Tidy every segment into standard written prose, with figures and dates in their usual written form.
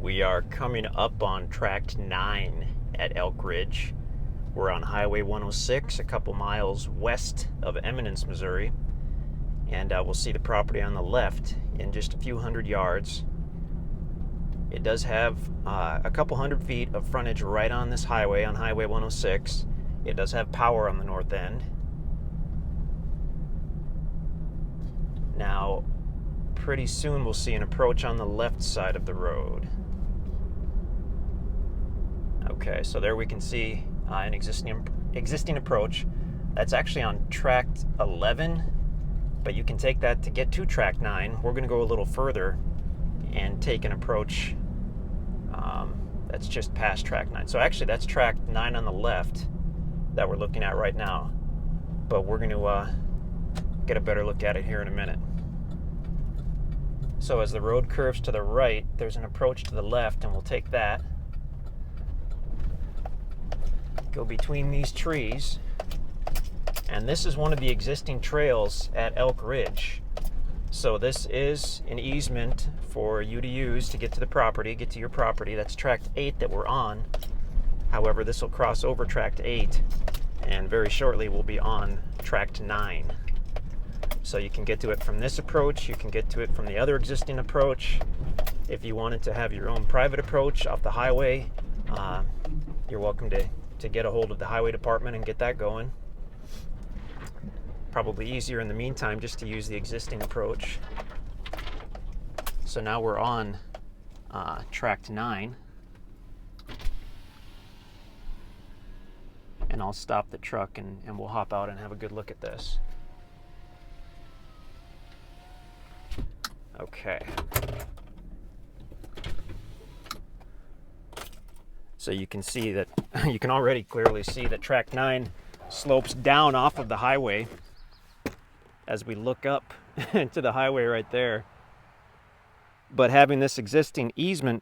We are coming up on Tract 9 at Elk Ridge. We're on Highway 106, a couple miles west of Eminence, Missouri. And we'll see the property on the left in just a few hundred yards. It does have a couple hundred feet of frontage right on this highway, on Highway 106. It does have power on the north end. Now, pretty soon we'll see an approach on the left side of the road. Okay, so there we can see an existing approach. That's actually on Tract 11, but you can take that to get to Tract 9. We're going to go a little further and take an approach that's just past Tract 9. So actually that's Tract 9 on the left that we're looking at right now, but we're going to get a better look at it here in a minute. So as the road curves to the right, there's an approach to the left, and we'll take that, go between these trees, and this is one of the existing trails at Elk Ridge. So this is an easement for you to use to get to the property, get to your property. That's Tract 8 that we're on. However, this will cross over Tract 8, and very shortly we'll be on Tract 9. So you can get to it from this approach, you can get to it from the other existing approach. If you wanted to have your own private approach off the highway, you're welcome to get a hold of the highway department and get that going. Probably easier in the meantime just to use the existing approach. So now we're on Tract 9. And I'll stop the truck and we'll hop out and have a good look at this. Okay. So you can see that, you can already clearly see that Tract 9 slopes down off of the highway as we look up to the highway right there. But having this existing easement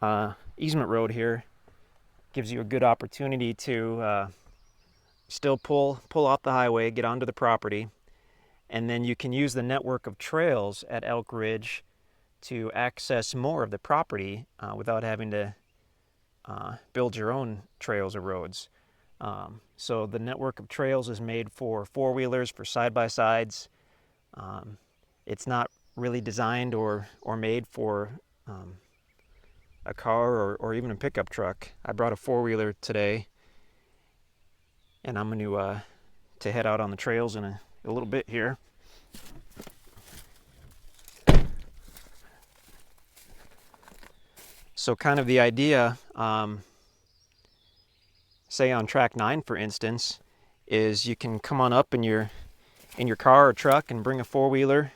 road here gives you a good opportunity to still pull off the highway, get onto the property, and then you can use the network of trails at Elk Ridge to access more of the property without having to build your own trails or roads. So the network of trails is made for four-wheelers, for side-by-sides. It's not really designed or made for a car or even a pickup truck. I brought a four-wheeler today, and I'm going to head out on the trails in a little bit here. So kind of the idea, say on Tract 9 for instance, is you can come on up in your car or truck and bring a four-wheeler.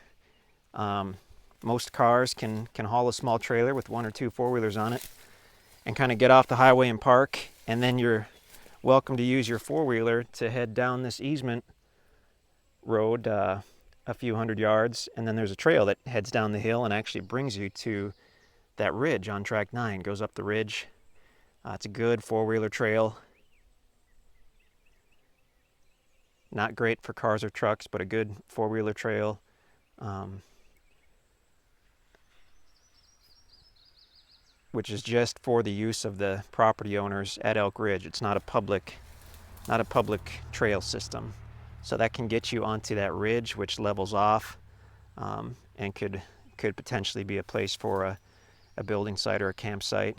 Most cars can haul a small trailer with one or two four-wheelers on it and kind of get off the highway and park, and then you're welcome to use your four-wheeler to head down this easement road a few hundred yards, and then there's a trail that heads down the hill and actually brings you to that ridge on Tract 9. Goes up the ridge. It's a good four-wheeler trail. Not great for cars or trucks, but a good four-wheeler trail. Which is just for the use of the property owners at Elk Ridge. It's not a public trail system. So that can get you onto that ridge, which levels off, and could potentially be a place for a building site or a campsite.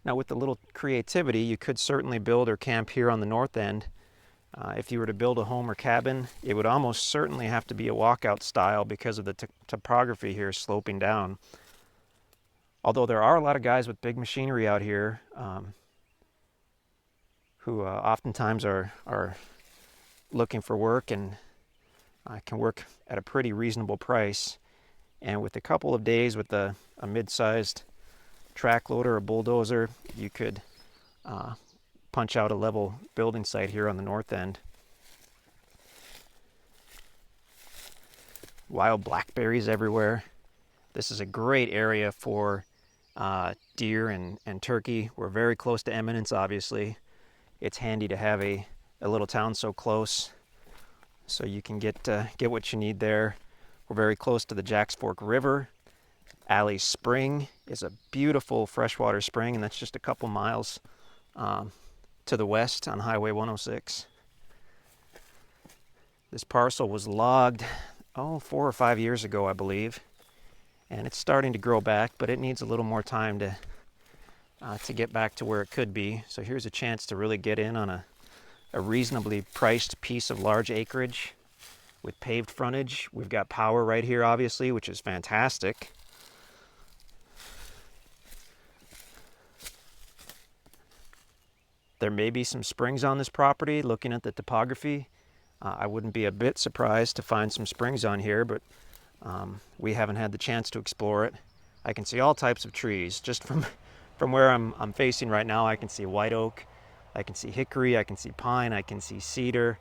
Now with a little creativity, you could certainly build or camp here on the north end. If you were to build a home or cabin, it would almost certainly have to be a walkout style because of the topography here sloping down. Although there are a lot of guys with big machinery out here who oftentimes are looking for work and can work at a pretty reasonable price. And with a couple of days with a mid-sized track loader or bulldozer, you could punch out a level building site here on the north end. Wild blackberries everywhere. This is a great area for deer and turkey. We're very close to Eminence, obviously. It's handy to have a little town so close, so you can get what you need there. We're very close to the Jacks Fork River, Alley Spring is a beautiful freshwater spring, and that's just a couple miles to the west on Highway 106. This parcel was logged, 4 or 5 years ago, I believe, and it's starting to grow back, but it needs a little more time to get back to where it could be. So here's a chance to really get in on a reasonably priced piece of large acreage with paved frontage. We've got power right here, obviously, which is fantastic. There may be some springs on this property. Looking at the topography, I wouldn't be a bit surprised to find some springs on here, but we haven't had the chance to explore it. I can see all types of trees. Just from where I'm facing right now, I can see white oak, I can see hickory, I can see pine, I can see cedar.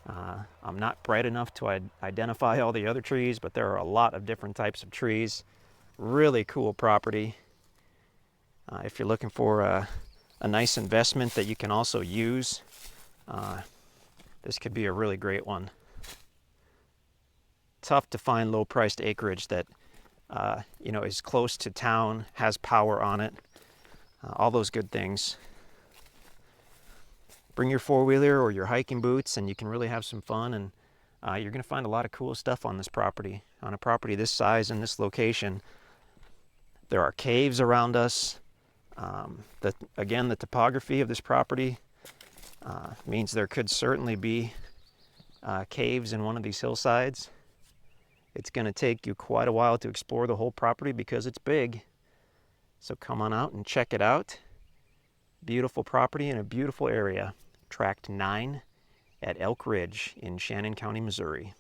I'm not bright enough to identify all the other trees, but there are a lot of different types of trees. Really cool property. If you're looking for a nice investment that you can also use, this could be a really great one. Tough to find low-priced acreage that is close to town, has power on it, all those good things. Bring your four-wheeler or your hiking boots, and you can really have some fun, and you're going to find a lot of cool stuff on this property. On a property this size and this location, there are caves around us. Again, the topography of this property means there could certainly be caves in one of these hillsides. It's going to take you quite a while to explore the whole property because it's big. So come on out and check it out. Beautiful property in a beautiful area. Tract 9 at Elk Ridge in Shannon County, Missouri.